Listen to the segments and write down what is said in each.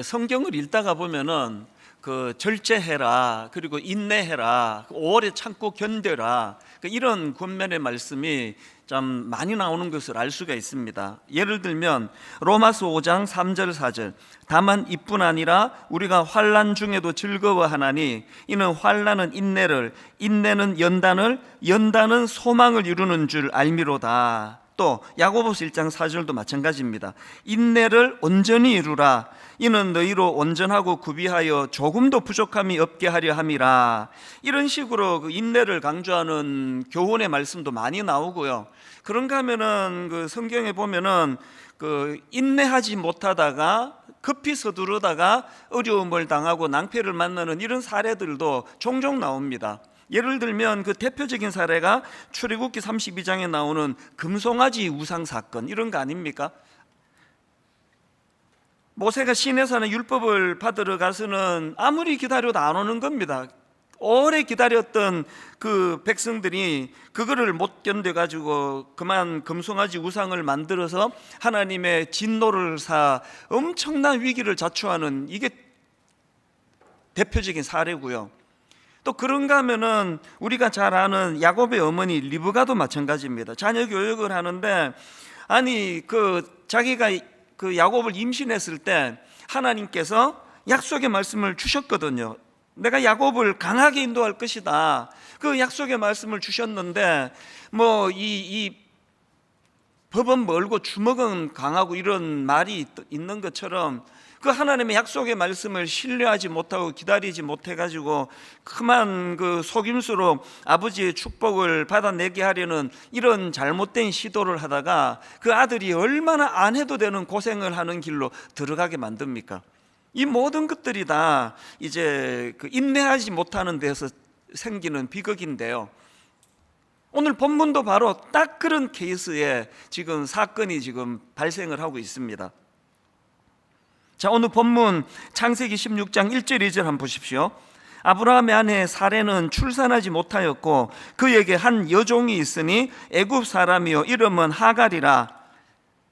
성경을 읽다가 보면은 절제해라, 그리고 인내해라, 오래 참고 견뎌라, 이런 권면의 말씀이 참 많이 나오는 것을 알 수가 있습니다. 예를 들면 로마서 5장 3절 4절, 다만 이뿐 아니라 우리가 환난 중에도 즐거워하나니 이는 환난은 인내를, 인내는 연단을, 연단은 소망을 이루는 줄 알미로다. 또 야고보서 1장 4절도 마찬가지입니다. 인내를 온전히 이루라, 이는 너희로 온전하고 구비하여 조금도 부족함이 없게 하려 함이라. 이런 식으로 인내를 강조하는 교훈의 말씀도 많이 나오고요. 그런가 하면은 성경에 보면은 인내하지 못하다가 급히 서두르다가 어려움을 당하고 낭패를 만나는 이런 사례들도 종종 나옵니다. 예를 들면 대표적인 사례가 출애굽기 32장에 나오는 금송아지 우상 사건, 이런 거 아닙니까? 모세가 시내산에 율법을 받으러 가서는 아무리 기다려도 안 오는 겁니다. 오래 기다렸던 백성들이 그거를 못 견뎌가지고 그만 금송아지 우상을 만들어서 하나님의 진노를 사 엄청난 위기를 자초하는, 이게 대표적인 사례고요. 또 그런가 하면은 우리가 잘 아는 야곱의 어머니 리브가도 마찬가지입니다. 자녀 교육을 하는데 자기가 야곱을 임신했을 때 하나님께서 약속의 말씀을 주셨거든요. 내가 야곱을 강하게 인도할 것이다. 그 약속의 말씀을 주셨는데 이 법은 멀고 주먹은 강하고 이런 말이 있는 것처럼 하나님의 약속의 말씀을 신뢰하지 못하고 기다리지 못해가지고 그만 속임수로 아버지의 축복을 받아내게 하려는 이런 잘못된 시도를 하다가 그 아들이 얼마나 안 해도 되는 고생을 하는 길로 들어가게 만듭니까? 이 모든 것들이 다 이제 인내하지 못하는 데서 생기는 비극인데요. 오늘 본문도 바로 딱 그런 케이스에 지금 사건이 발생을 하고 있습니다. 자, 오늘 본문 창세기 16장 1절 2절 한번 보십시오. 아브라함의 아내 사레는 출산하지 못하였고 그에게 한 여종이 있으니 애굽 사람이요 이름은 하갈이라.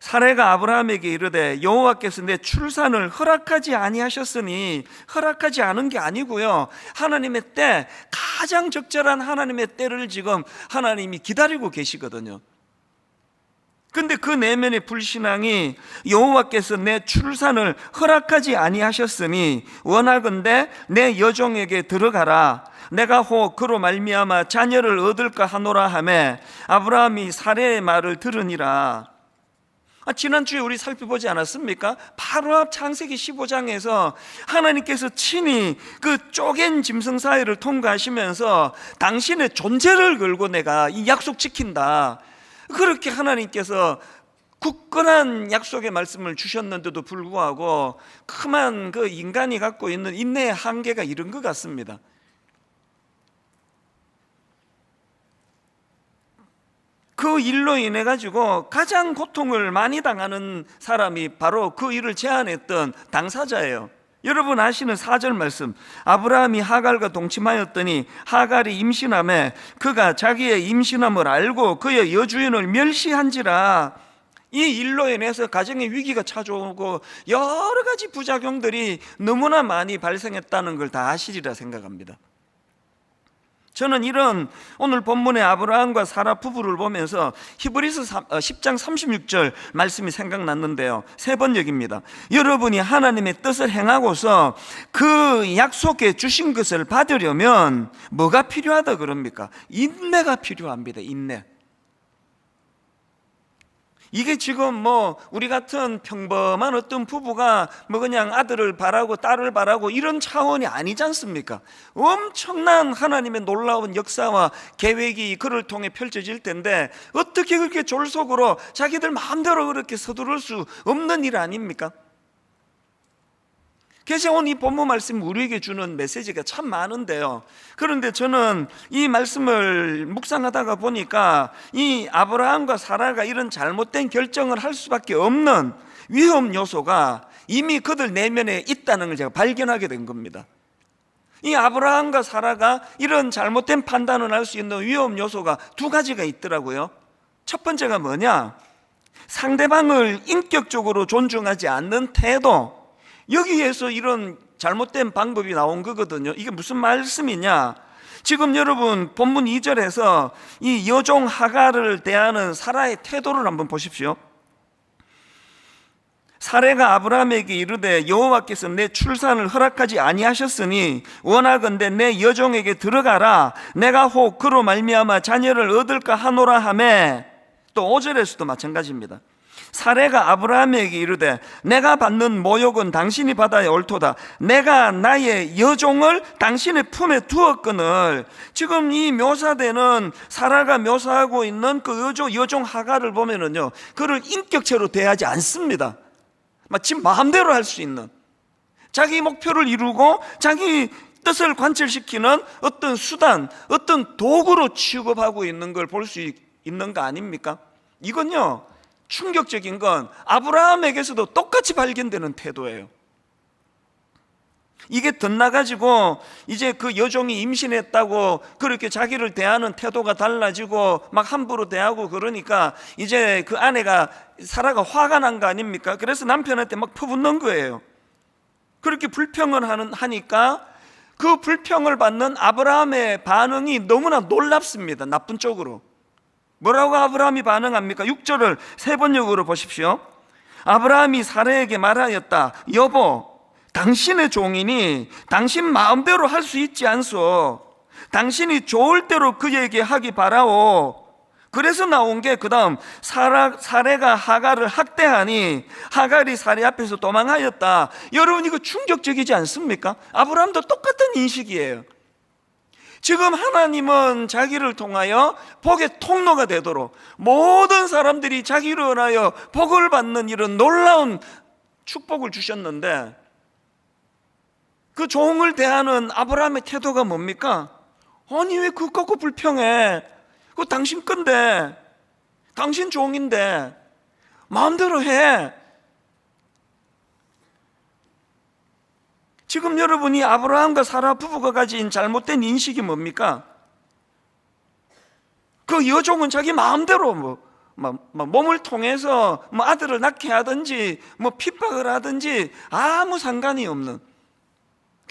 사레가 아브라함에게 이르되 여호와께서 내 출산을 허락하지 아니하셨으니, 허락하지 않은 게 아니고요, 하나님의 때, 가장 적절한 하나님의 때를 지금 하나님이 기다리고 계시거든요. 근데 그 내면의 불신앙이 여호와께서 내 출산을 허락하지 아니하셨으니 원하건대 내 여종에게 들어가라, 내가 혹 그로 말미암아 자녀를 얻을까 하노라 하매 아브라함이 사레의 말을 들으니라. 지난주에 우리 살펴보지 않았습니까? 바로 앞 창세기 15장에서 하나님께서 친히 쪼갠 짐승 사이를 통과하시면서 당신의 존재를 걸고 내가 이 약속 지킨다, 그렇게 하나님께서 굳건한 약속의 말씀을 주셨는데도 불구하고 그만 인간이 갖고 있는 인내의 한계가 이런 것 같습니다. 그 일로 인해 가지고 가장 고통을 많이 당하는 사람이 바로 그 일을 제안했던 당사자예요. 여러분 아시는 4절 말씀, 아브라함이 하갈과 동침하였더니 하갈이 임신하매 그가 자기의 임신함을 알고 그의 여주인을 멸시한지라. 이 일로 인해서 가정의 위기가 찾아오고 여러 가지 부작용들이 너무나 많이 발생했다는 걸 다 아시리라 생각합니다. 저는 이런 오늘 본문의 아브라함과 사라 부부를 보면서 히브리서 10장 36절 말씀이 생각났는데요, 세 번역입니다. 여러분이 하나님의 뜻을 행하고서 그 약속해 주신 것을 받으려면 뭐가 필요하다 그럽니까? 인내가 필요합니다. 인내. 이게 지금 우리 같은 평범한 어떤 부부가 그냥 아들을 바라고 딸을 바라고 이런 차원이 아니지 않습니까? 엄청난 하나님의 놀라운 역사와 계획이 그를 통해 펼쳐질 텐데 어떻게 그렇게 졸속으로 자기들 마음대로 그렇게 서두를 수 없는 일 아닙니까? 그래서 오늘 이 본문 말씀 우리에게 주는 메시지가 참 많은데요, 그런데 저는 이 말씀을 묵상하다가 보니까 이 아브라함과 사라가 이런 잘못된 결정을 할 수밖에 없는 위험 요소가 이미 그들 내면에 있다는 걸 제가 발견하게 된 겁니다. 이 아브라함과 사라가 이런 잘못된 판단을 할 수 있는 위험 요소가 두 가지가 있더라고요. 첫 번째가 뭐냐? 상대방을 인격적으로 존중하지 않는 태도, 여기에서 이런 잘못된 방법이 나온 거거든요. 이게 무슨 말씀이냐? 지금 여러분 본문 2절에서 이 여종 하갈을 대하는 사라의 태도를 한번 보십시오. 사레가 아브라함에게 이르되 여호와께서 내 출산을 허락하지 아니하셨으니 원하건대 내 여종에게 들어가라. 내가 혹 그로 말미암아 자녀를 얻을까 하노라 하매. 또 5절에서도 마찬가지입니다. 사레가 아브라함에게 이르되 내가 받는 모욕은 당신이 받아야 옳도다. 내가 나의 여종을 당신의 품에 두었거늘. 지금 이 묘사되는 사라가 묘사하고 있는 그 여종 하갈을 보면은요, 그를 인격체로 대하지 않습니다. 마치 마음대로 할 수 있는, 자기 목표를 이루고 자기 뜻을 관철시키는 어떤 수단, 어떤 도구로 취급하고 있는 걸 볼 수 있는 거 아닙니까? 이건요, 충격적인 건 아브라함에게서도 똑같이 발견되는 태도예요. 이게 덧나가지고 이제 그 여종이 임신했다고 그렇게 자기를 대하는 태도가 달라지고 막 함부로 대하고 그러니까 이제 그 아내가 사라가 화가 난 거 아닙니까? 그래서 남편한테 막 퍼붓는 거예요. 그렇게 불평을 하니까 그 불평을 받는 아브라함의 반응이 너무나 놀랍습니다. 나쁜 쪽으로. 뭐라고 아브라함이 반응합니까? 6절을 세 번역으로 보십시오. 아브라함이 사라에게 말하였다. 여보, 당신의 종이니 당신 마음대로 할 수 있지 않소. 당신이 좋을 대로 그에게 하기 바라오. 그래서 나온 게 그 다음 사레가 하갈을 학대하니 하갈이 사레 앞에서 도망하였다. 여러분, 이거 충격적이지 않습니까? 아브라함도 똑같은 인식이에요. 지금 하나님은 자기를 통하여 복의 통로가 되도록 모든 사람들이 자기를 인하여 복을 받는 이런 놀라운 축복을 주셨는데, 그 종을 대하는 아브라함의 태도가 뭡니까? 아니, 왜 그거 갖고 불평해? 그거 당신 건데, 당신 종인데 마음대로 해. 지금 여러분이 아브라함과 사라 부부가 가진 잘못된 인식이 뭡니까? 그 여종은 자기 마음대로 몸을 통해서 아들을 낳게 하든지 핍박을 하든지 아무 상관이 없는,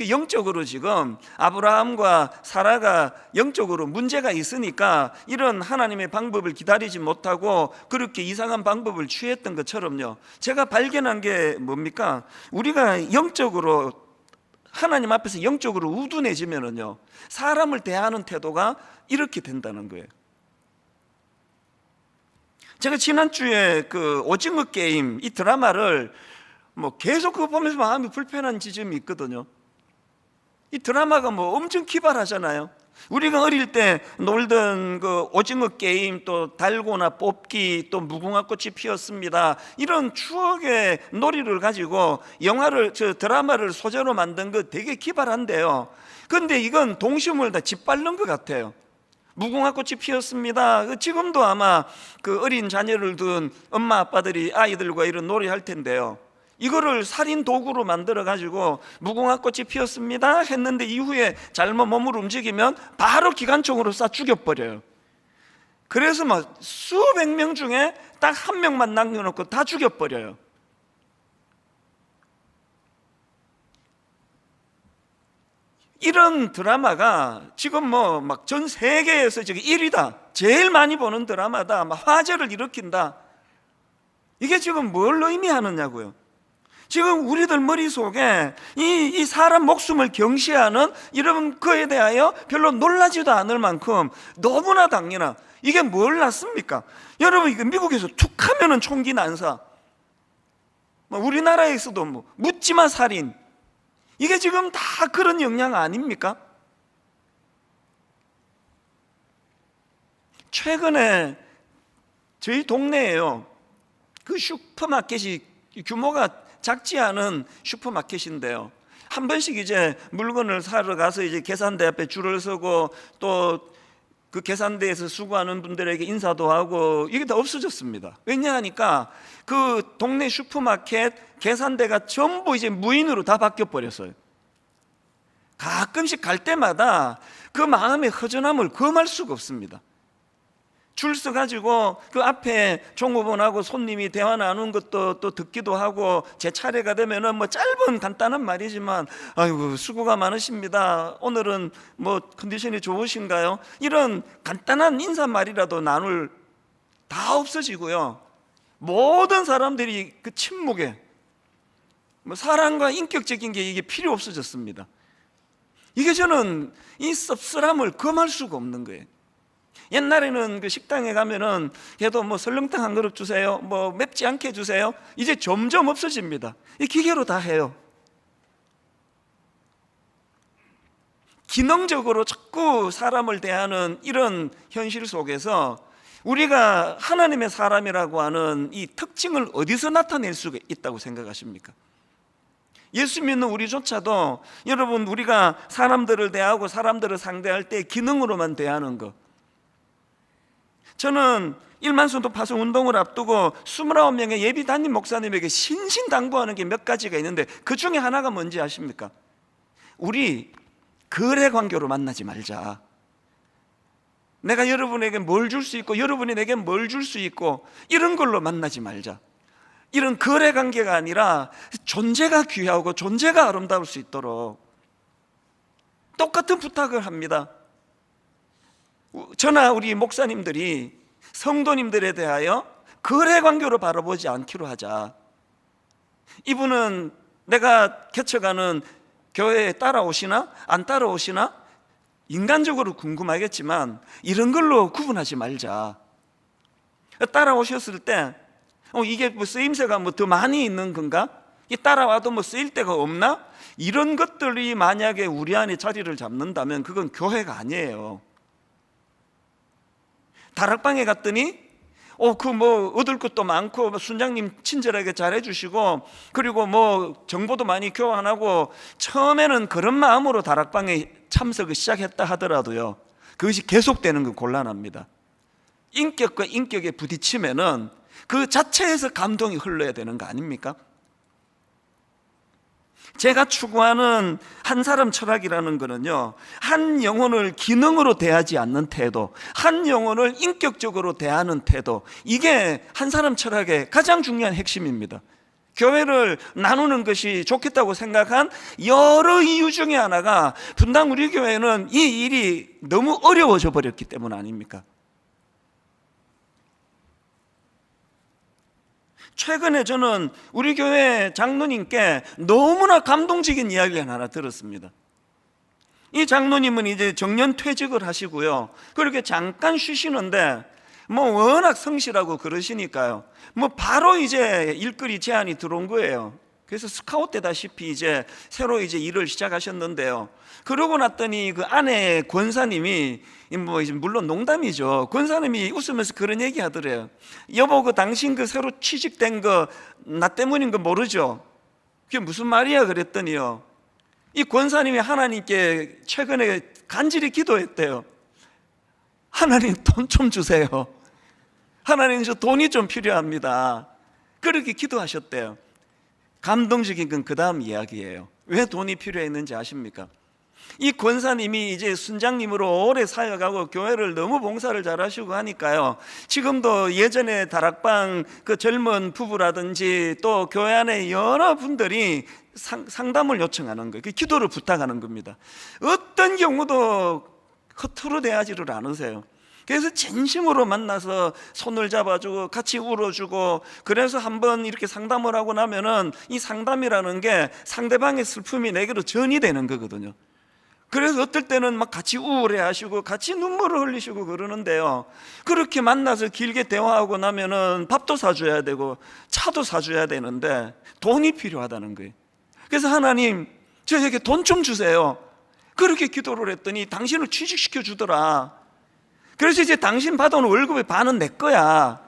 영적으로 지금 아브라함과 사라가 영적으로 문제가 있으니까 이런 하나님의 방법을 기다리지 못하고 그렇게 이상한 방법을 취했던 것처럼요, 제가 발견한 게 뭡니까? 우리가 영적으로 하나님 앞에서 영적으로 우둔해지면은요, 사람을 대하는 태도가 이렇게 된다는 거예요. 제가 지난주에 그 오징어 게임 이 드라마를 계속 그거 보면서 마음이 불편한 지점이 있거든요. 이 드라마가 엄청 기발하잖아요. 우리가 어릴 때 놀던 그 오징어 게임, 또 달고나 뽑기, 또 무궁화 꽃이 피었습니다, 이런 추억의 놀이를 가지고 드라마를 소재로 만든 거 되게 기발한데요. 그런데 이건 동심을 다 짓밟는 것 같아요. 무궁화 꽃이 피었습니다. 지금도 아마 그 어린 자녀를 둔 엄마 아빠들이 아이들과 이런 놀이 할 텐데요, 이거를 살인 도구로 만들어 가지고 무궁화 꽃이 피었습니다 했는데 이후에 잘못 몸을 움직이면 바로 기관총으로 쏴 죽여버려요. 그래서 수백 명 중에 딱 한 명만 남겨놓고 다 죽여버려요. 이런 드라마가 지금 전 세계에서 지금 1위다, 제일 많이 보는 드라마다, 화제를 일으킨다. 이게 지금 뭘 의미하느냐고요. 지금 우리들 머릿속에 이 사람 목숨을 경시하는 이런 거에 대하여 별로 놀라지도 않을 만큼 너무나 당연한, 이게 뭘 낳습니까? 여러분, 이거 미국에서 툭 하면은 총기 난사, 우리나라에서도 묻지마 살인, 이게 지금 다 그런 영향 아닙니까? 최근에 저희 동네에요, 그 슈퍼마켓이 규모가 작지 않은 슈퍼마켓인데요, 한 번씩 이제 물건을 사러 가서 이제 계산대 앞에 줄을 서고 또 그 계산대에서 수고하는 분들에게 인사도 하고 이게 다 없어졌습니다. 왜냐하니까 그 동네 슈퍼마켓 계산대가 전부 이제 무인으로 다 바뀌어 버렸어요. 가끔씩 갈 때마다 그 마음의 허전함을 금할 수가 없습니다. 줄 서가지고 그 앞에 종업원하고 손님이 대화 나누는 것도 또 듣기도 하고, 제 차례가 되면은 뭐 짧은 간단한 말이지만 아이고 수고가 많으십니다, 오늘은 뭐 컨디션이 좋으신가요, 이런 간단한 인사말이라도 나눌 다 없어지고요. 모든 사람들이 그 침묵에 뭐 사랑과 인격적인 게 이게 필요 없어졌습니다. 이게 저는 이 씁쓸함을 금할 수가 없는 거예요. 옛날에는 그 식당에 가면은 걔도 뭐 설렁탕 한 그릇 주세요, 뭐 맵지 않게 주세요. 이제 점점 없어집니다. 이 기계로 다 해요. 기능적으로 자꾸 사람을 대하는 이런 현실 속에서 우리가 하나님의 사람이라고 하는 이 특징을 어디서 나타낼 수가 있다고 생각하십니까? 예수 믿는 우리조차도 여러분, 우리가 사람들을 대하고 사람들을 상대할 때 기능으로만 대하는 것, 저는 1만 순도 파송 운동을 앞두고 29명의 예비 담임 목사님에게 신신당부하는 게 몇 가지가 있는데, 그 중에 하나가 뭔지 아십니까? 우리 거래 관계로 만나지 말자. 내가 여러분에게 뭘 줄 수 있고 여러분이 내게 뭘 줄 수 있고 이런 걸로 만나지 말자. 이런 거래 관계가 아니라 존재가 귀하고 존재가 아름다울 수 있도록 똑같은 부탁을 합니다. 저나 우리 목사님들이 성도님들에 대하여 거래 관계로 바라보지 않기로 하자. 이분은 내가 개척하는 교회에 따라오시나 안 따라오시나 인간적으로 궁금하겠지만 이런 걸로 구분하지 말자. 따라오셨을 때 이게 뭐 쓰임새가 뭐 더 많이 있는 건가? 따라와도 뭐 쓰일 데가 없나? 이런 것들이 만약에 우리 안에 자리를 잡는다면 그건 교회가 아니에요. 다락방에 갔더니 그 뭐 얻을 것도 많고 순장님 친절하게 잘해주시고 그리고 뭐 정보도 많이 교환하고, 처음에는 그런 마음으로 다락방에 참석을 시작했다 하더라도요, 그것이 계속되는 건 곤란합니다. 인격과 인격에 부딪히면은 그 자체에서 감동이 흘러야 되는 거 아닙니까? 제가 추구하는 한 사람 철학이라는 거는요, 한 영혼을 기능으로 대하지 않는 태도, 한 영혼을 인격적으로 대하는 태도, 이게 한 사람 철학의 가장 중요한 핵심입니다. 교회를 나누는 것이 좋겠다고 생각한 여러 이유 중에 하나가 분당 우리 교회는 이 일이 너무 어려워져 버렸기 때문 아닙니까? 최근에 저는 우리 교회 장로님께 너무나 감동적인 이야기를 하나 들었습니다. 이 장로님은 이제 정년 퇴직을 하시고요, 그렇게 잠깐 쉬시는데 뭐 워낙 성실하고 그러시니까요, 뭐 바로 이제 일거리 제안이 들어온 거예요. 그래서 스카웃 되다시피 이제 새로 이제 일을 시작하셨는데요, 그러고 났더니 그 아내 권사님이 뭐 물론 농담이죠. 권사님이 웃으면서 그런 얘기 하더래요. 여보, 그 당신 그 새로 취직된 거 나 때문인 거 모르죠? 그게 무슨 말이야? 그랬더니요, 이 권사님이 하나님께 최근에 간절히 기도했대요. 하나님 돈 좀 주세요. 하나님 저 돈이 좀 필요합니다. 그렇게 기도하셨대요. 감동적인 건 그 다음 이야기예요. 왜 돈이 필요했는지 아십니까? 이 권사님이 이제 순장님으로 오래 사역하고 교회를 너무 봉사를 잘하시고 하니까요, 지금도 예전에 다락방 그 젊은 부부라든지 또 교회 안에 여러 분들이 상담을 요청하는 거예요. 기도를 부탁하는 겁니다. 어떤 경우도 허투루 대하지를 않으세요. 그래서 진심으로 만나서 손을 잡아주고 같이 울어주고, 그래서 한번 이렇게 상담을 하고 나면은 이 상담이라는 게 상대방의 슬픔이 내게로 전이 되는 거거든요. 그래서 어떨 때는 막 같이 우울해하시고 같이 눈물을 흘리시고 그러는데요, 그렇게 만나서 길게 대화하고 나면은 밥도 사줘야 되고 차도 사줘야 되는데 돈이 필요하다는 거예요. 그래서 하나님, 저에게 돈 좀 주세요. 그렇게 기도를 했더니 당신을 취직시켜 주더라. 그래서 이제 당신 받아온 월급의 반은 내 거야.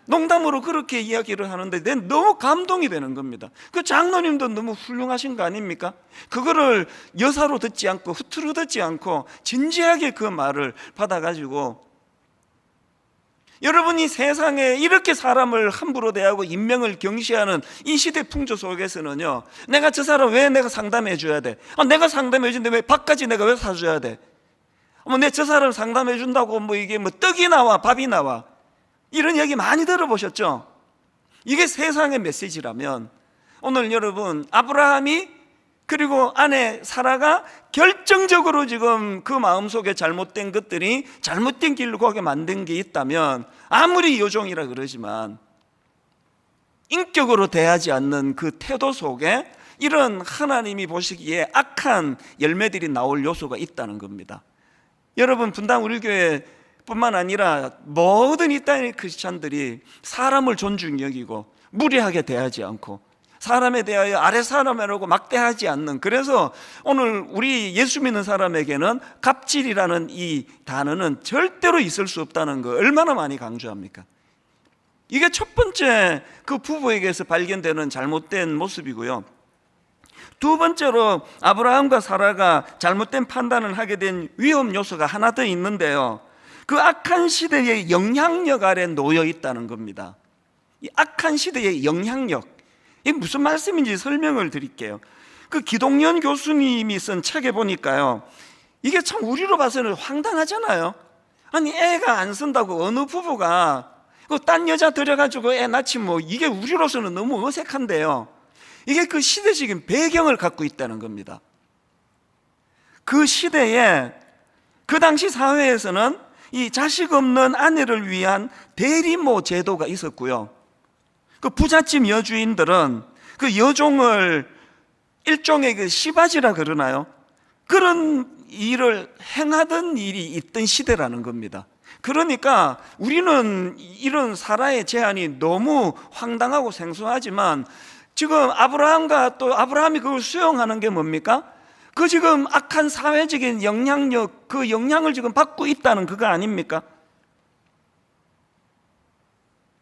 농담으로 그렇게 이야기를 하는데 난 너무 감동이 되는 겁니다. 그 장로님도 너무 훌륭하신 거 아닙니까? 그거를 여사로 듣지 않고 후투루 듣지 않고 진지하게 그 말을 받아가지고, 여러분이 세상에 이렇게 사람을 함부로 대하고 인명을 경시하는 이 시대 풍조 속에서는요, 내가 저 사람 왜 내가 상담해 줘야 돼? 내가 상담해 주는데 왜 밥까지 내가 왜 사줘야 돼? 내 저 사람 상담해 준다고 이게 떡이 나와 밥이 나와, 이런 얘기 많이 들어보셨죠? 이게 세상의 메시지라면 오늘 여러분, 아브라함이 그리고 아내 사라가 결정적으로 지금 그 마음속에 잘못된 것들이 잘못된 길로 가게 만든 게 있다면, 아무리 요종이라 그러지만 인격으로 대하지 않는 그 태도 속에 이런 하나님이 보시기에 악한 열매들이 나올 요소가 있다는 겁니다. 여러분, 분당 우리 교회 뿐만 아니라 모든 이 땅의 크리스찬들이 사람을 존중히 여기고 무례하게 대하지 않고 사람에 대하여 아래 사람이라고 막대하지 않는, 그래서 오늘 우리 예수 믿는 사람에게는 갑질이라는 이 단어는 절대로 있을 수 없다는 거 얼마나 많이 강조합니까? 이게 첫 번째 그 부부에게서 발견되는 잘못된 모습이고요. 두 번째로 아브라함과 사라가 잘못된 판단을 하게 된 위험 요소가 하나 더 있는데요, 그 악한 시대의 영향력 아래 놓여 있다는 겁니다. 이 악한 시대의 영향력, 이게 무슨 말씀인지 설명을 드릴게요. 그 기동연 교수님이 쓴 책에 보니까요, 이게 참 우리로 봐서는 황당하잖아요. 아니, 애가 안 쓴다고 어느 부부가 딴 여자 들여가지고 애 낳지 이게 우리로서는 너무 어색한데요, 이게 그 시대적인 배경을 갖고 있다는 겁니다. 그 시대에, 그 당시 사회에서는 이 자식 없는 아내를 위한 대리모 제도가 있었고요, 그 부잣집 여주인들은 그 여종을 일종의 그 시바지라 그러나요? 그런 일을 행하던 일이 있던 시대라는 겁니다. 그러니까 우리는 이런 사라의 제안이 너무 황당하고 생소하지만, 지금 아브라함과 또 아브라함이 그걸 수용하는 게 뭡니까? 그 지금 악한 사회적인 영향력, 그 영향을 지금 받고 있다는 그거 아닙니까?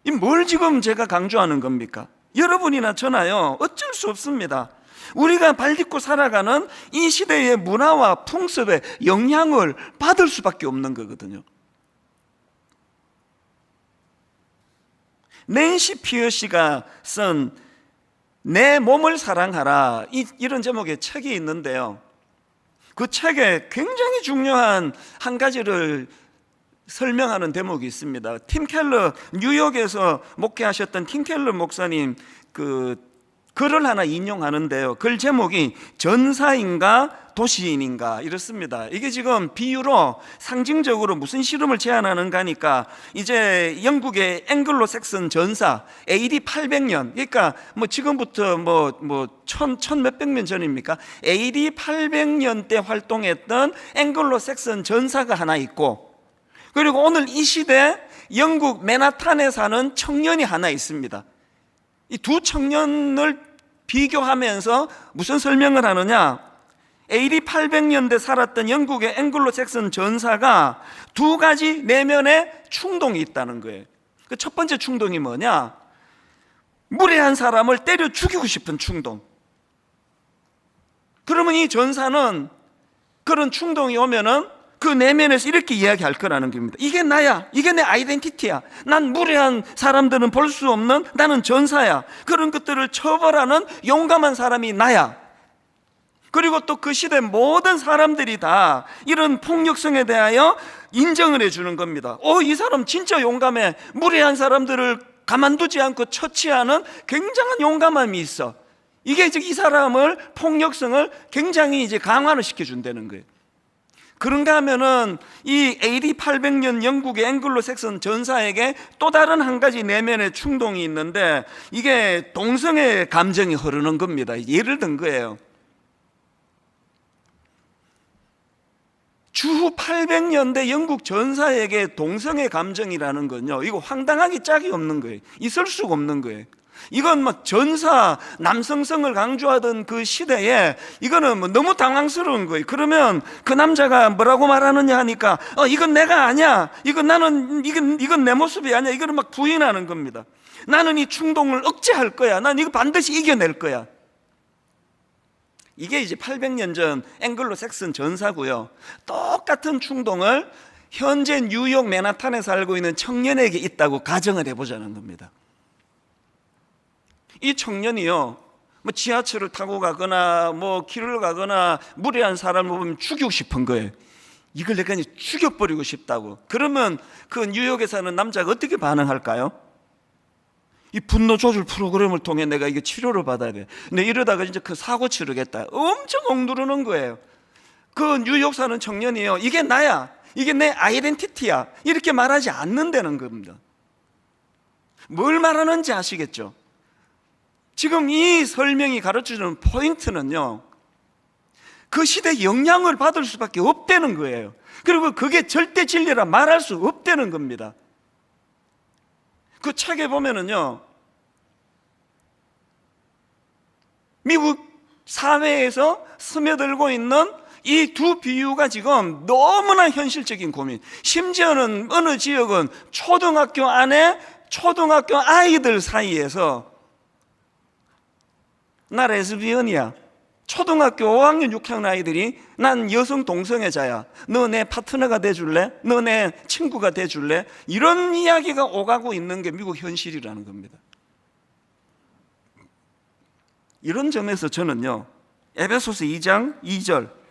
이 뭘 지금 제가 강조하는 겁니까? 여러분이나 저나요, 어쩔 수 없습니다. 우리가 발 딛고 살아가는 이 시대의 문화와 풍습의 영향을 받을 수밖에 없는 거거든요. 낸시 피어시가 쓴 내 몸을 사랑하라, 이런 제목의 책이 있는데요, 그 책에 굉장히 중요한 한 가지를 설명하는 대목이 있습니다. 팀 켈러, 뉴욕에서 목회하셨던 팀 켈러 목사님 그 글을 하나 인용하는데요, 글 제목이 전사인가 도시인인가 이렇습니다. 이게 지금 비유로 상징적으로 무슨 실험을 제안하는가 하니까, 이제 영국의 앵글로 섹슨 전사 AD 800년, 그러니까 지금부터 천 몇백 년 전입니까? AD 800년 때 활동했던 앵글로 섹슨 전사가 하나 있고, 그리고 오늘 이 시대 영국 맨하탄에 사는 청년이 하나 있습니다. 이 두 청년을 비교하면서 무슨 설명을 하느냐, AD 800년대 살았던 영국의 앵글로 잭슨 전사가 두 가지 내면의 충동이 있다는 거예요. 그 첫 번째 충동이 뭐냐, 무례한 사람을 때려 죽이고 싶은 충동. 그러면 이 전사는 그런 충동이 오면은 그 내면에서 이렇게 이야기할 거라는 겁니다. 이게 나야, 이게 내 아이덴티티야, 난 무례한 사람들은 볼 수 없는 나는 전사야, 그런 것들을 처벌하는 용감한 사람이 나야. 그리고 또 그 시대 모든 사람들이 다 이런 폭력성에 대하여 인정을 해주는 겁니다. 이 사람 진짜 용감해, 무례한 사람들을 가만두지 않고 처치하는 굉장한 용감함이 있어. 이게 이제 이 사람을, 폭력성을 굉장히 이제 강화를 시켜준다는 거예요. 그런가 하면은 이 AD 800년 영국의 앵글로 섹슨 전사에게 또 다른 한 가지 내면의 충동이 있는데, 이게 동성애 감정이 흐르는 겁니다. 예를 든 거예요. 주후 800년대 영국 전사에게 동성애 감정이라는 건요, 이거 황당하기 짝이 없는 거예요. 있을 수가 없는 거예요. 이건 전사, 남성성을 강조하던 그 시대에 이거는 너무 당황스러운 거예요. 그러면 그 남자가 뭐라고 말하느냐 하니까, 이건 내가 아니야, 이건 내 모습이 아니야, 이거를 막 부인하는 겁니다. 나는 이 충동을 억제할 거야, 난 이거 반드시 이겨낼 거야. 이게 이제 800년 전 앵글로 섹슨 전사고요. 똑같은 충동을 현재 뉴욕 맨하탄에 살고 있는 청년에게 있다고 가정을 해보자는 겁니다. 이 청년이요, 지하철을 타고 가거나 길을 가거나 무례한 사람을 보면 죽이고 싶은 거예요. 이걸 내가 이제 죽여버리고 싶다고. 그러면 그 뉴욕에 사는 남자가 어떻게 반응할까요? 이 분노 조절 프로그램을 통해 내가 이게 치료를 받아야 돼. 근데 이러다가 이제 그 사고 치르겠다. 엄청 억누르는 거예요. 그 뉴욕 사는 청년이요, 이게 나야, 이게 내 아이덴티티야, 이렇게 말하지 않는다는 겁니다. 뭘 말하는지 아시겠죠? 지금 이 설명이 가르쳐주는 포인트는요, 그 시대에 영향을 받을 수밖에 없다는 거예요. 그리고 그게 절대 진리라 말할 수 없다는 겁니다. 그 책에 보면은요, 미국 사회에서 스며들고 있는 이 두 비유가 지금 너무나 현실적인 고민. 심지어는 어느 지역은 초등학교 안에 초등학교 아이들 사이에서 나 레즈비언이야, 초등학교 5학년 6학년 아이들이 난 여성 동성애자야, 너 내 파트너가 돼줄래? 너 내 친구가 돼줄래? 이런 이야기가 오가고 있는 게 미국 현실이라는 겁니다. 이런 점에서 저는요, 에베소서 2장 2절,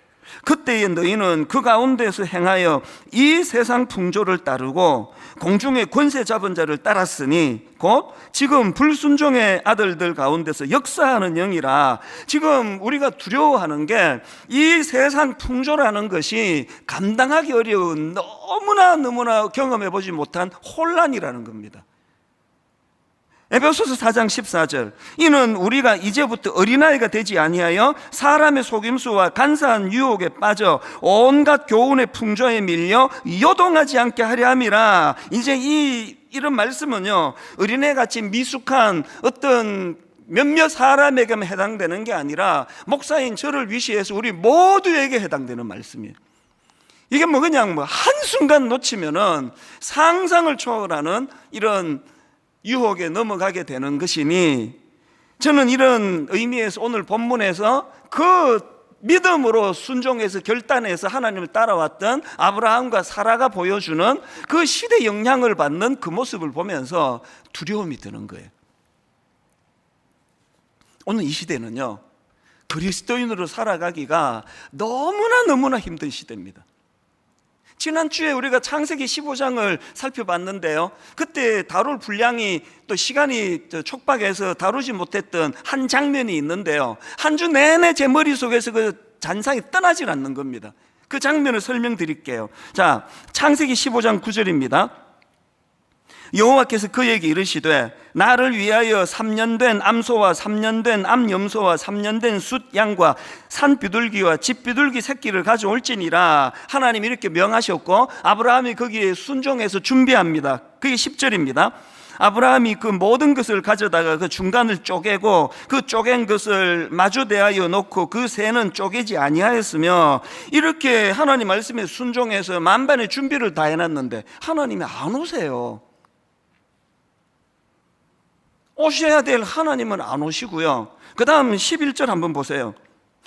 그때에 너희는 그 가운데서 행하여 이 세상 풍조를 따르고 공중의 권세 잡은 자를 따랐으니 곧 지금 불순종의 아들들 가운데서 역사하는 영이라. 지금 우리가 두려워하는 게 이 세상 풍조라는 것이 감당하기 어려운, 너무나 경험해보지 못한 혼란이라는 겁니다. 에베소서 4장 14절, 이는 우리가 이제부터 어린아이가 되지 아니하여 사람의 속임수와 간사한 유혹에 빠져 온갖 교훈의 풍조에 밀려 요동하지 않게 하려 함이라. 이제 이런 말씀은요, 어린애같이 미숙한 어떤 몇몇 사람에게만 해당되는 게 아니라 목사인 저를 위시해서 우리 모두에게 해당되는 말씀이에요. 이게 뭐 그냥 한순간 놓치면은 상상을 초월하는 이런 유혹에 넘어가게 되는 것이니, 저는 이런 의미에서 오늘 본문에서 그 믿음으로 순종해서 결단해서 하나님을 따라왔던 아브라함과 사라가 보여주는 그 시대 영향을 받는 그 모습을 보면서 두려움이 드는 거예요. 오늘 이 시대는요, 그리스도인으로 살아가기가 너무나 힘든 시대입니다. 지난주에 우리가 창세기 15장을 살펴봤는데요, 그때 다룰 분량이 또 시간이 촉박해서 다루지 못했던 한 장면이 있는데요, 한 주 내내 제 머릿속에서 그 잔상이 떠나질 않는 겁니다. 그 장면을 설명드릴게요. 자, 창세기 15장 9절입니다. 여호와께서 그에게 이르시되 나를 위하여 3년 된 암소와 3년 된 암염소와 3년 된 숫양과 산비둘기와 집비둘기 새끼를 가져올지니라. 하나님이 이렇게 명하셨고 아브라함이 거기에 순종해서 준비합니다. 그게 10절입니다. 아브라함이 그 모든 것을 가져다가 그 중간을 쪼개고 그 쪼갠 것을 마주대하여 놓고 그 새는 쪼개지 아니하였으며, 이렇게 하나님 말씀에 순종해서 만반의 준비를 다 해놨는데 하나님이 안 오세요. 오셔야 될 하나님은 안 오시고요. 그 다음 11절 한번 보세요.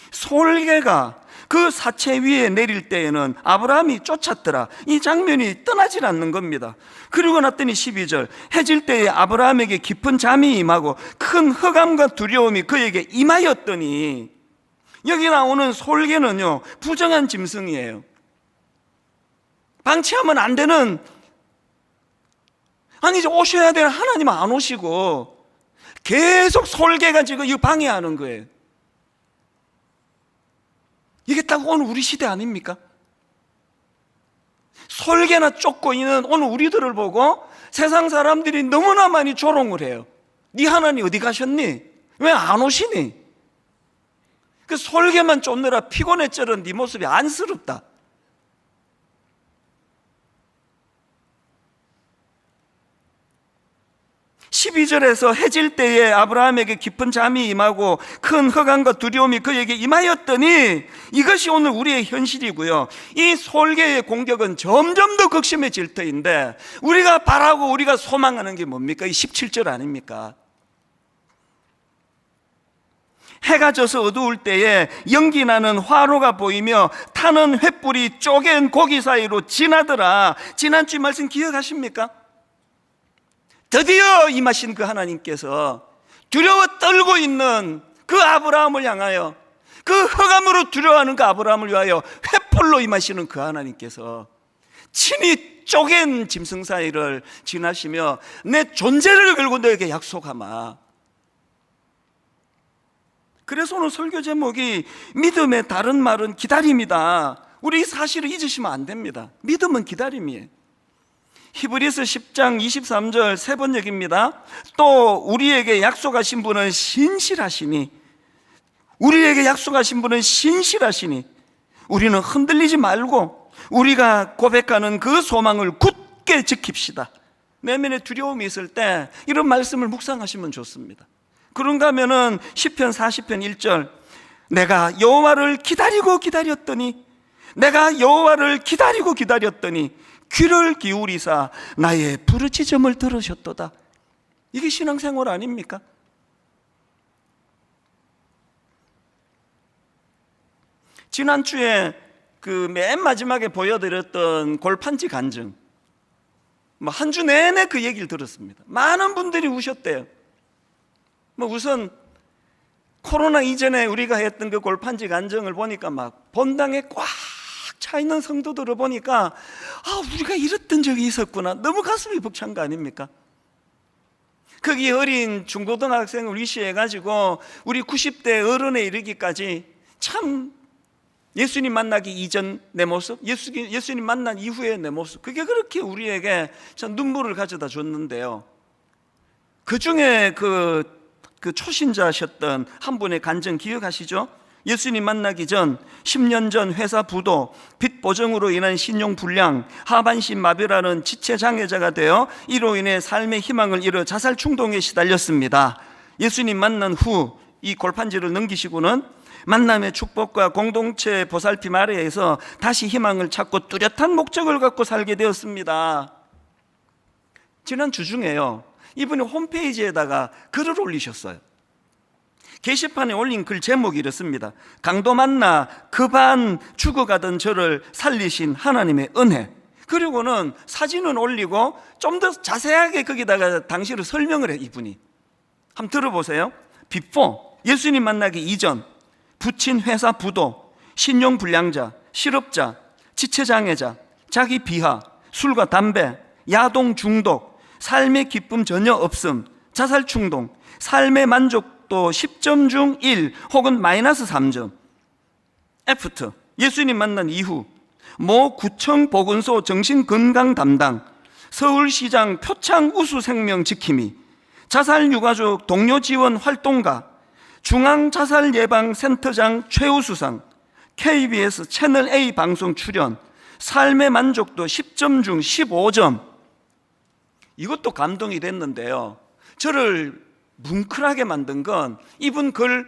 솔개가 그 사체 위에 내릴 때에는 아브라함이 쫓았더라. 이 장면이 떠나질 않는 겁니다. 그리고 났더니 12절, 해질 때에 아브라함에게 깊은 잠이 임하고 큰 흑암과 두려움이 그에게 임하였더니, 여기 나오는 솔개는요, 부정한 짐승이에요. 방치하면 안 되는, 아니 이제 오셔야 될 하나님은 안 오시고 계속 솔개가 지금 이거 방해하는 거예요. 이게 딱 오늘 우리 시대 아닙니까? 솔개나 쫓고 있는 오늘 우리들을 보고 세상 사람들이 너무나 많이 조롱을 해요. 네 하나님 어디 가셨니? 왜 안 오시니? 그 솔개만 쫓느라 피곤했저런 네 모습이 안쓰럽다. 12절에서 해질 때에 아브라함에게 깊은 잠이 임하고 큰 흑암과 두려움이 그에게 임하였더니, 이것이 오늘 우리의 현실이고요. 이 솔개의 공격은 점점 더 극심해질 터인데, 우리가 바라고 우리가 소망하는 게 뭡니까? 이 17절 아닙니까? 해가 져서 어두울 때에 연기 나는 화로가 보이며 타는 횃불이 쪼갠 고기 사이로 지나더라. 지난주 말씀 기억하십니까? 드디어 임하신 그 하나님께서 두려워 떨고 있는 그 아브라함을 향하여 그 흑암으로 두려워하는 그 아브라함을 위하여 횃불로 임하시는 그 하나님께서 친히 쪼갠 짐승 사이를 지나시며 내 존재를 걸고 너에게 약속하마. 그래서 오늘 설교 제목이 믿음의 다른 말은 기다림이다. 우리 이 사실을 잊으시면 안 됩니다. 믿음은 기다림이에요. 히브리서 10장 23절 세 번 얘기입니다. 또 우리에게 약속하신 분은 신실하시니, 우리에게 약속하신 분은 신실하시니 우리는 흔들리지 말고 우리가 고백하는 그 소망을 굳게 지킵시다. 내면에 두려움이 있을 때 이런 말씀을 묵상하시면 좋습니다. 그런가 하면은 시편 40편 1절, 내가 여호와를 기다리고 기다렸더니, 내가 여호와를 기다리고 기다렸더니 귀를 기울이사 나의 부르짖음을 들으셨도다. 이게 신앙생활 아닙니까? 지난주에 그 맨 마지막에 보여드렸던 골판지 간증, 한 주 내내 그 얘기를 들었습니다. 많은 분들이 우셨대요. 우선 코로나 이전에 우리가 했던 그 골판지 간증을 보니까 막 본당에 꽉 차 있는 성도들을 보니까 우리가 이랬던 적이 있었구나. 너무 가슴이 벅찬 거 아닙니까? 거기 어린 중고등학생을 위시해가지고 우리 90대 어른에 이르기까지 참 예수님 만나기 이전 내 모습, 예수님 만난 이후의 내 모습, 그게 그렇게 우리에게 참 눈물을 가져다 줬는데요. 그 중에 그 초신자셨던 한 분의 간증 기억하시죠? 예수님 만나기 전 10년 전 회사 부도, 빚 보정으로 인한 신용 불량, 하반신 마비라는 지체 장애자가 되어 이로 인해 삶의 희망을 잃어 자살 충동에 시달렸습니다. 예수님 만난 후 이 골판지를 넘기시고는 만남의 축복과 공동체 보살핌 아래에서 다시 희망을 찾고 뚜렷한 목적을 갖고 살게 되었습니다. 지난 주중에요, 이분이 홈페이지에다가 글을 올리셨어요. 게시판에 올린 글 제목이 이렇습니다. 강도 만나 급한 죽어가던 저를 살리신 하나님의 은혜. 그리고는 사진은 올리고 좀 더 자세하게 거기다가 당시를 설명을 해. 이분이 한번 들어보세요. 비포, 예수님 만나기 이전, 부친 회사 부도, 신용불량자, 실업자, 지체장애자, 자기 비하, 술과 담배, 야동 중독, 삶의 기쁨 전혀 없음, 자살 충동, 삶의 만족도 10점 중 1 혹은 마이너스 3점. 애프터, 예수님 만난 이후 모 구청 보건소 정신건강 담당, 서울시장 표창 우수 생명 지킴이, 자살 유가족 동료 지원 활동가, 중앙자살예방센터장 최우수상, KBS 채널 A 방송 출연, 삶의 만족도 10점 중 15점. 이것도 감동이 됐는데요, 저를 뭉클하게 만든 건 이분 글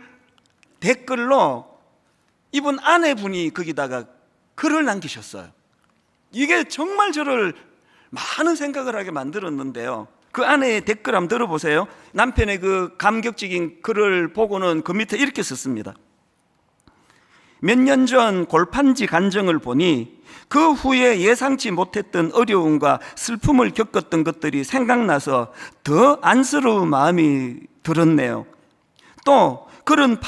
댓글로 이분 아내분이 거기다가 글을 남기셨어요. 이게 정말 저를 많은 생각을 하게 만들었는데요, 그 아내의 댓글 한번 들어보세요. 남편의 그 감격적인 글을 보고는 그 밑에 이렇게 썼습니다. 몇 년 전 골판지 간증을 보니 그 후에 예상치 못했던 어려움과 슬픔을 겪었던 것들이 생각나서 더 안쓰러운 마음이 들었네요. 또 그런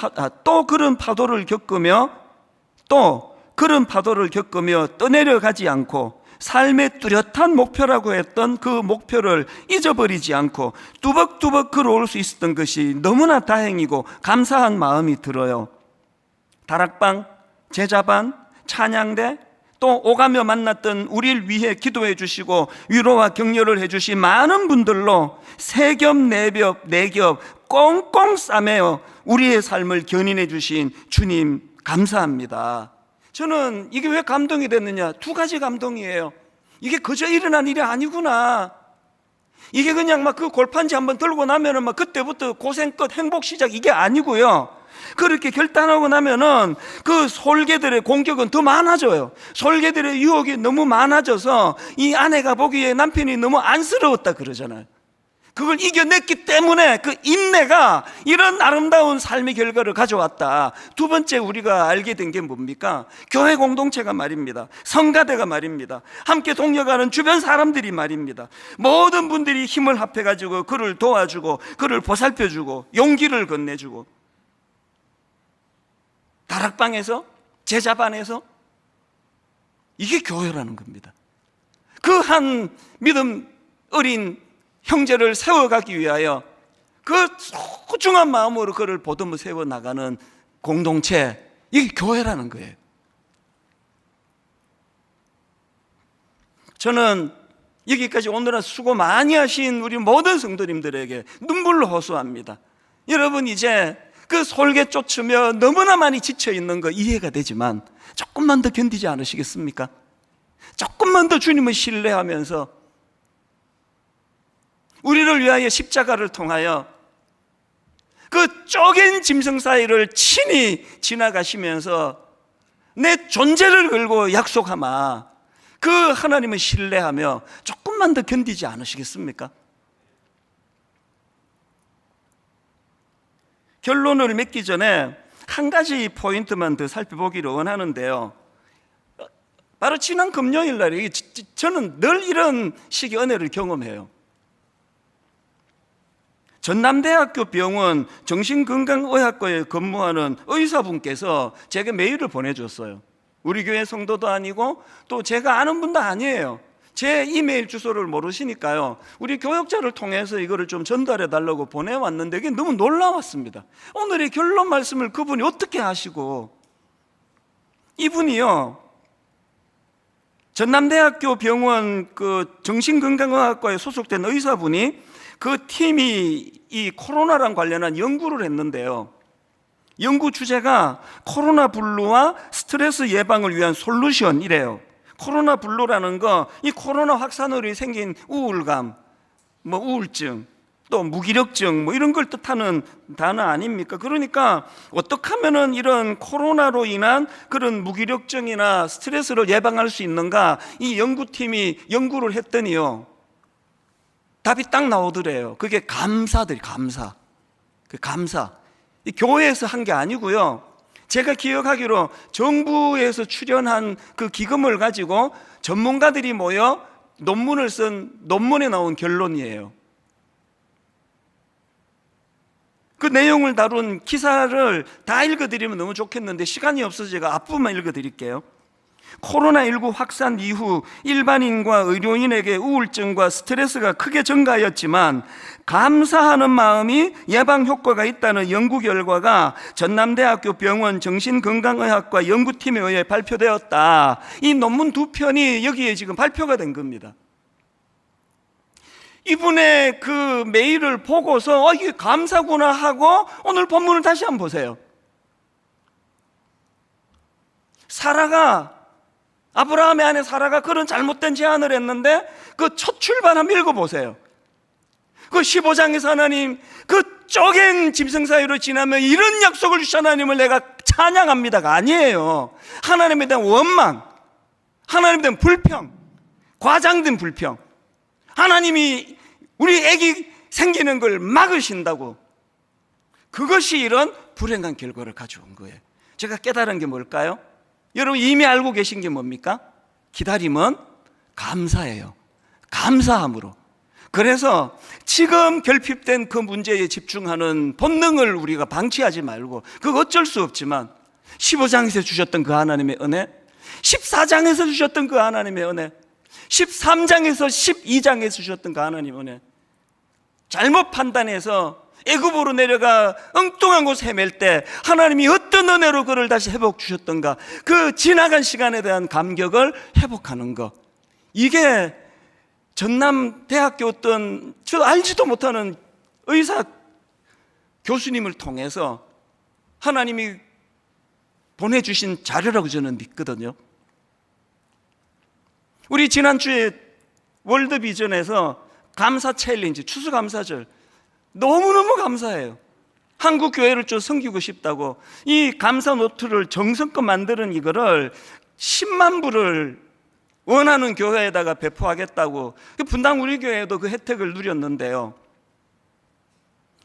파도를 겪으며 떠내려가지 않고 삶의 뚜렷한 목표라고 했던 그 목표를 잊어버리지 않고 뚜벅뚜벅 걸어올 수 있었던 것이 너무나 다행이고 감사한 마음이 들어요. 다락방, 제자반, 찬양대, 또 오가며 만났던 우리를 위해 기도해 주시고 위로와 격려를 해 주신 많은 분들로 세 겹, 네 겹, 네 겹 꽁꽁 싸매어 우리의 삶을 견인해 주신 주님 감사합니다. 저는 이게 왜 감동이 됐느냐, 두 가지 감동이에요. 이게 그저 일어난 일이 아니구나. 이게 그냥 막 그 골판지 한번 들고 나면은 막 그때부터 고생 끝, 행복 시작, 이게 아니고요. 그렇게 결단하고 나면은 그 솔개들의 공격은 더 많아져요. 솔개들의 유혹이 너무 많아져서 이 아내가 보기에 남편이 너무 안쓰러웠다 그러잖아요. 그걸 이겨냈기 때문에 그 인내가 이런 아름다운 삶의 결과를 가져왔다. 두 번째 우리가 알게 된 게 뭡니까? 교회 공동체가 말입니다. 성가대가 말입니다. 함께 동력하는 주변 사람들이 말입니다. 모든 분들이 힘을 합해가지고 그를 도와주고 그를 보살펴주고 용기를 건네주고, 다 다락방에서, 제자반에서. 이게 교회라는 겁니다. 그 한 믿음 어린 형제를 세워가기 위하여 그 소중한 마음으로 그를 보듬어 세워나가는 공동체, 이게 교회라는 거예요. 저는 여기까지 오늘은 수고 많이 하신 우리 모든 성도님들에게 눈물로 호소합니다. 여러분, 이제 그 솔개 쫓으며 너무나 많이 지쳐있는 거 이해가 되지만 조금만 더 견디지 않으시겠습니까? 조금만 더 주님을 신뢰하면서 우리를 위하여 십자가를 통하여 그 쪼갠 짐승 사이를 친히 지나가시면서 내 존재를 걸고 약속하마 그 하나님을 신뢰하며 조금만 더 견디지 않으시겠습니까? 결론을 맺기 전에 한 가지 포인트만 더 살펴보기를 원하는데요, 바로 지난 금요일 날에 저는 늘 이런 식의 은혜를 경험해요. 전남대학교 병원 정신건강의학과에 근무하는 의사분께서 제게 메일을 보내줬어요. 우리 교회 성도도 아니고 또 제가 아는 분도 아니에요. 제 이메일 주소를 모르시니까요, 우리 교역자를 통해서 이거를 좀 전달해 달라고 보내왔는데 이게 너무 놀라웠습니다. 오늘의 결론 말씀을 그분이 어떻게 하시고, 이분이요, 전남대학교 병원 그 정신건강의학과에 소속된 의사분이 그 팀이 이 코로나랑 관련한 연구를 했는데요, 연구 주제가 코로나 블루와 스트레스 예방을 위한 솔루션이래요. 코로나 블루라는 거, 이 코로나 확산으로 생긴 우울감, 뭐 우울증, 또 무기력증, 뭐 이런 걸 뜻하는 단어 아닙니까? 그러니까 어떻게 하면은 이런 코로나로 인한 그런 무기력증이나 스트레스를 예방할 수 있는가, 이 연구팀이 연구를 했더니요, 답이 딱 나오더래요. 그게 감사들이, 감사. 그 감사. 이 교회에서 한 게 아니고요, 제가 기억하기로 정부에서 출연한 그 기금을 가지고 전문가들이 모여 논문을 쓴 논문에 나온 결론이에요. 그 내용을 다룬 기사를 다 읽어드리면 너무 좋겠는데 시간이 없어서 제가 앞부분만 읽어드릴게요. 코로나19 확산 이후 일반인과 의료인에게 우울증과 스트레스가 크게 증가하였지만 감사하는 마음이 예방 효과가 있다는 연구 결과가 전남대학교 병원 정신건강의학과 연구팀에 의해 발표되었다. 이 논문 두 편이 여기에 지금 발표가 된 겁니다. 이분의 그 메일을 보고서 이게 감사구나 하고 오늘 본문을 다시 한번 보세요. 아브라함의 아내 사라가 그런 잘못된 제안을 했는데 그 첫 출발 한번 읽어보세요. 그 15장에서 하나님 그 쪼갠 짐승 사이로 지나면 이런 약속을 주신 하나님을 내가 찬양합니다가 아니에요. 하나님에 대한 원망, 하나님에 대한 불평, 과장된 불평, 하나님이 우리 애기 생기는 걸 막으신다고, 그것이 이런 불행한 결과를 가져온 거예요. 제가 깨달은 게 뭘까요? 여러분 이미 알고 계신 게 뭡니까? 기다림은 감사예요. 감사함으로. 그래서 지금 결핍된 그 문제에 집중하는 본능을 우리가 방치하지 말고, 그거 어쩔 수 없지만 15장에서 주셨던 그 하나님의 은혜, 14장에서 주셨던 그 하나님의 은혜, 13장에서 12장에서 주셨던 그 하나님의 은혜, 잘못 판단해서 애굽으로 내려가 엉뚱한 곳 헤맬 때 하나님이 어떤 은혜로 그를 다시 회복 주셨던가, 그 지나간 시간에 대한 감격을 회복하는 것, 이게 전남대학교 어떤 저 알지도 못하는 의사 교수님을 통해서 하나님이 보내주신 자료라고 저는 믿거든요. 우리 지난주에 월드비전에서 감사 챌린지, 추수감사절 너무너무 감사해요. 한국 교회를 좀 섬기고 싶다고 이 감사 노트를 정성껏 만드는 이거를 10만 부를 원하는 교회에다가 배포하겠다고, 분당 우리 교회도 그 혜택을 누렸는데요,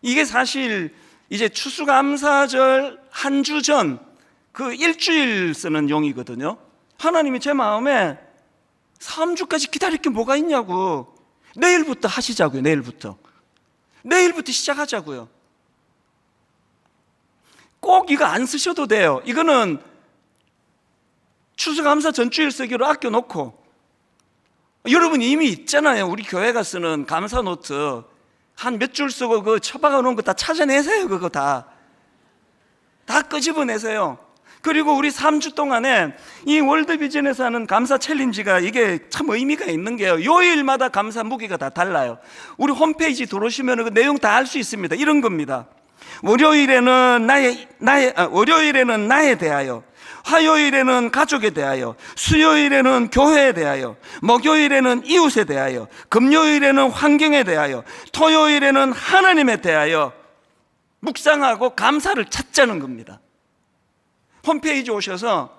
이게 사실 이제 추수감사절 한 주 전 그 일주일 쓰는 용이거든요. 하나님이 제 마음에 3주까지 기다릴 게 뭐가 있냐고, 내일부터 하시자고요. 내일부터 시작하자고요. 꼭 꼭 이거 안 쓰셔도 돼요. 이거는 추수감사 전주일 쓰기로 아껴놓고, 여러분 이미 있잖아요. 우리 교회가 쓰는 감사 노트 한 몇 줄 쓰고 그 처박아 놓은 거 다 찾아내세요. 그거 다 끄집어내세요. 그리고 우리 3주 동안에 이 월드비전에서 하는 감사 챌린지가 이게 참 의미가 있는 게요, 요일마다 감사 무게가 다 달라요. 우리 홈페이지 들어오시면 그 내용 다 알 수 있습니다. 이런 겁니다. 월요일에는 나에 대하여, 화요일에는 가족에 대하여, 수요일에는 교회에 대하여, 목요일에는 이웃에 대하여, 금요일에는 환경에 대하여, 토요일에는 하나님에 대하여 묵상하고 감사를 찾자는 겁니다. 홈페이지 오셔서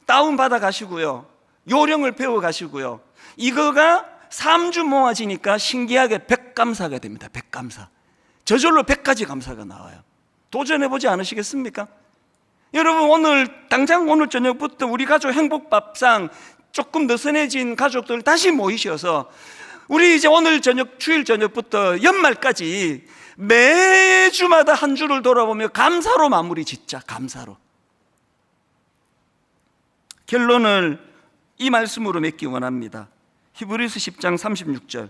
다운받아 가시고요, 요령을 배워 가시고요. 이거가 3주 모아지니까 신기하게 100감사가 됩니다. 100감사. 저절로 100가지 감사가 나와요. 도전해보지 않으시겠습니까? 여러분, 당장 오늘 저녁부터 우리 가족 행복밥상 조금 느슨해진 가족들 다시 모이셔서 우리 이제 오늘 저녁, 주일 저녁부터 연말까지 매주마다 한 주를 돌아보며 감사로 마무리 짓자. 감사로. 결론을 이 말씀으로 맺기 원합니다. 히브리서 10장 36절.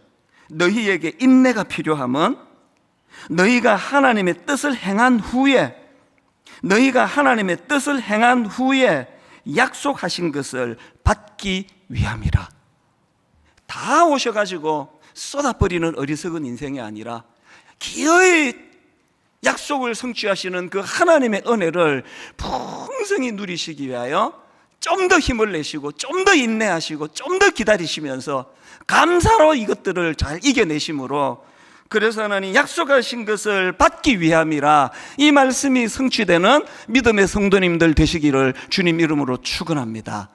너희에게 인내가 필요함은 너희가 하나님의 뜻을 행한 후에 약속하신 것을 받기 위함이라. 다 오셔가지고 쏟아버리는 어리석은 인생이 아니라 기어이 약속을 성취하시는 그 하나님의 은혜를 풍성히 누리시기 위하여 좀 더 힘을 내시고, 좀 더 인내하시고, 좀 더 기다리시면서 감사로 이것들을 잘 이겨내심으로, 그래서 하나님 약속하신 것을 받기 위함이라, 이 말씀이 성취되는 믿음의 성도님들 되시기를 주님 이름으로 축원합니다.